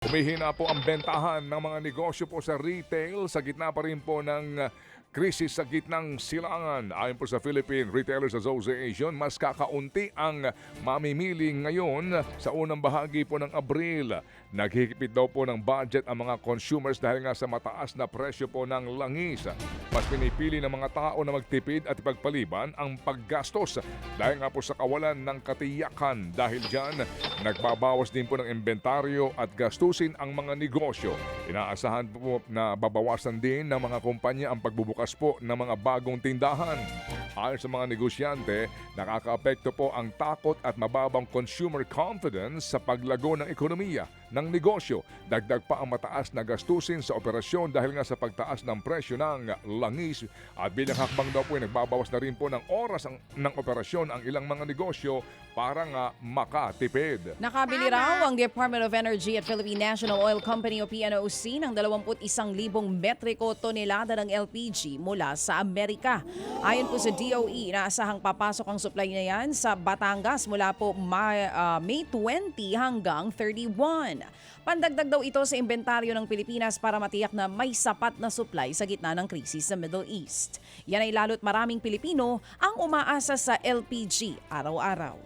Humihina po ang bentahan ng mga negosyo po sa retail sa gitna pa rin po ng krisis sa gitnang silangan. Ayon po sa Philippine Retailers Association, mas kakaunti ang mamimili ngayon sa unang bahagi po ng Abril. Naghihigpit daw po ng budget ang mga consumers dahil nga sa mataas na presyo po ng langis. Mas pinipili ng mga tao na magtipid at ipagpaliban ang paggastos dahil nga po sa kawalan ng katiyakan. Dahil dyan, nagbabawas din po ng inventaryo at gastusin ang mga negosyo. Inaasahan po na babawasan din ng mga kumpanya ang pagbubukas po ng mga bagong tindahan. Ayon sa mga negosyante, nakakaapekto po ang takot at mababang consumer confidence sa paglago ng ekonomiya ng negosyo. Dagdag pa ang mataas na gastusin sa operasyon dahil nga sa pagtaas ng presyo ng langis. At bilang hakbang daw po ay nagbabawas na rin po ng oras ng operasyon ang ilang mga negosyo para nga makatipid. Nakabili raw ang Department of Energy at Philippine National Oil Company o PNOC ng 21,000 metriko tonelada ng LPG mula sa Amerika. Ayon po sa DOE, inaasahang papasok ang supply na yan sa Batangas mula po May 20 hanggang 31. Pandagdag daw ito sa inventaryo ng Pilipinas para matiyak na may sapat na supply sa gitna ng krisis sa Middle East. Yan ay lalo't maraming Pilipino ang umaasa sa LPG araw-araw.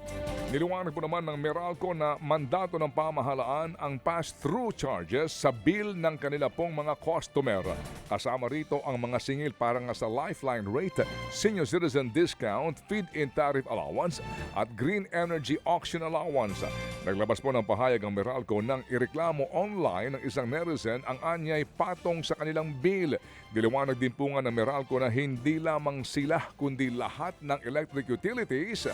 Niliwanag po naman ng Meralco na mandato ng pamahalaan ang pass-through charges sa bill ng kanila pong mga customer. Kasama rito ang mga singil para nga sa lifeline rate, senior citizen discount, feed-in tariff allowance at green energy auction allowance. Naglabas po ng pahayag ang Meralco nang ireklamo online ng isang netizen ang anyay patong sa kanilang bill. Diliwanag din po nga ng Meralco na hindi lamang sila kundi lahat ng electric utilities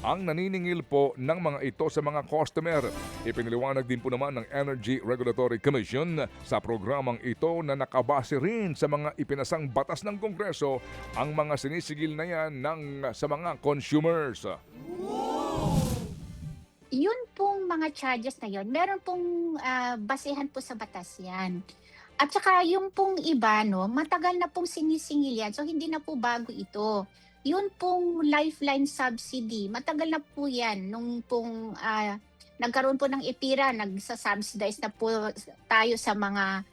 ang naniningil po ng mga ito sa mga customer. Ipiniliwanag din po naman ng Energy Regulatory Commission sa programang ito na nakabase rin sa mga ipinasang batas ng Kongreso ang mga sinisigil na yan sa mga consumers. Yun pong mga charges na yun, meron pong basehan po sa batas yan. At saka yung pong iba, no, matagal na pong sinisingil yan, so hindi na po bago ito. Yun pong lifeline subsidy, matagal na po yan. Nung pong nagkaroon po ng EPIRA, nagsasubsidize na po tayo sa mga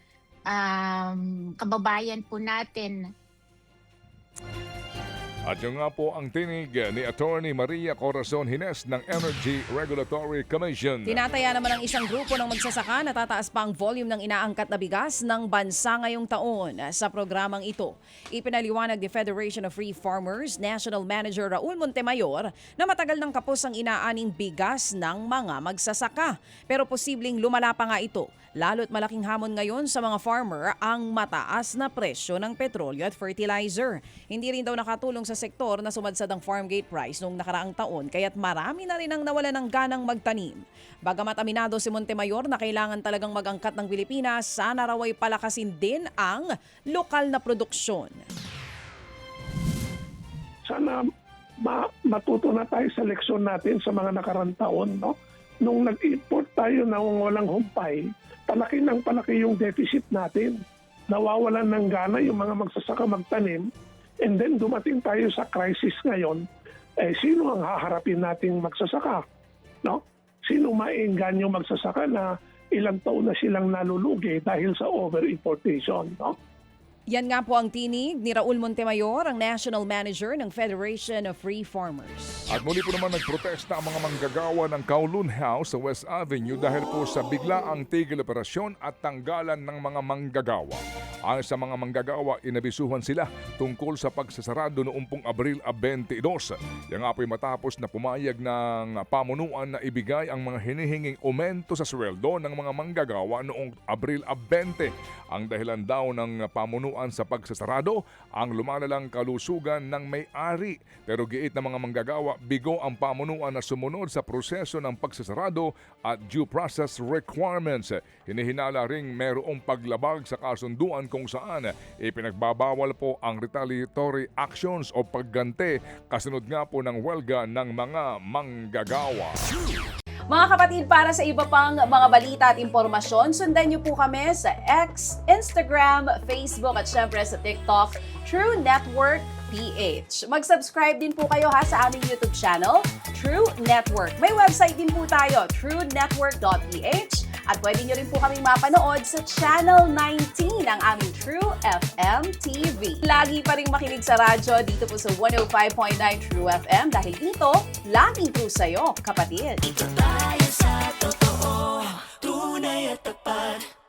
kababayan po natin. At yun nga po ang tinig ni Attorney Maria Corazon Hines ng Energy Regulatory Commission. Tinataya naman ng isang grupo ng magsasaka na tataas pa ang volume ng inaangkat na bigas ng bansa ngayong taon. Sa programang ito, ipinaliwanag ni Federation of Free Farmers National Manager Raul Montemayor na matagal nang kapos ang inaaning bigas ng mga magsasaka. Pero posibleng lumala pa nga ito. Lalo't malaking hamon ngayon sa mga farmer ang mataas na presyo ng petrolyo at fertilizer. Hindi rin daw nakatulong sa sektor na sumadsad ang farm gate price noong nakaraang taon kaya't marami na rin ang nawalan ng ganang magtanim. Bagamat aminado si Montemayor na kailangan talagang mag-angkat ng Pilipinas, sana raw ay palakasin din ang lokal na produksyon. Sana matuto na tayo sa leksyon natin sa mga nakarang taon, no? Nung nag-import tayo na walang humpay, palaki yung deficit natin. Nawawalan ng gana yung mga magsasaka magtanim. And then dumating tayo sa crisis ngayon, sino ang haharapin nating magsasaka? No? Sino mainggan yung magsasaka na ilang taon na silang nalulugi dahil sa over-importation? No? Yan nga po ang tinig ni Raul Montemayor, ang National Manager ng Federation of Free Farmers. At muli po naman nagprotesta ang mga manggagawa ng Kowloon House sa West Avenue dahil po sa biglaang tigil operasyon at tanggalan ng mga manggagawa. Ayon sa mga manggagawa, inabisuhan sila tungkol sa pagsasarado noong pong Abril 22. Yan nga po'y matapos na pumayag ng pamunuan na ibigay ang mga hinihinging aumento sa sweldo ng mga manggagawa noong Abril 20. Ang dahilan daw ng pamunuan sa pagsasarado ang lumalalang kalusugan ng may-ari. Pero giit ng mga manggagawa, bigo ang pamunuan na sumunod sa proseso ng pagsasarado at due process requirements. Hinihinala ring merong paglabag sa kasunduan kung saan ipinagbabawal po ang retaliatory actions o pagganti kasunod nga po ng welga ng mga manggagawa. Mga kapatid, para sa iba pang mga balita at impormasyon, sundan niyo po kami sa X, Instagram, Facebook at syempre sa TikTok, True Network PH. Mag-subscribe din po kayo sa aming YouTube channel, True Network. May website din po tayo, truenetwork.ph. At pwede nyo rin po kaming mapanood sa Channel 19 ng aming True FM TV. Lagi pa rin makinig sa radyo dito po sa 105.9 True FM dahil dito, laging true sa'yo, kapatid. Dito tayo sa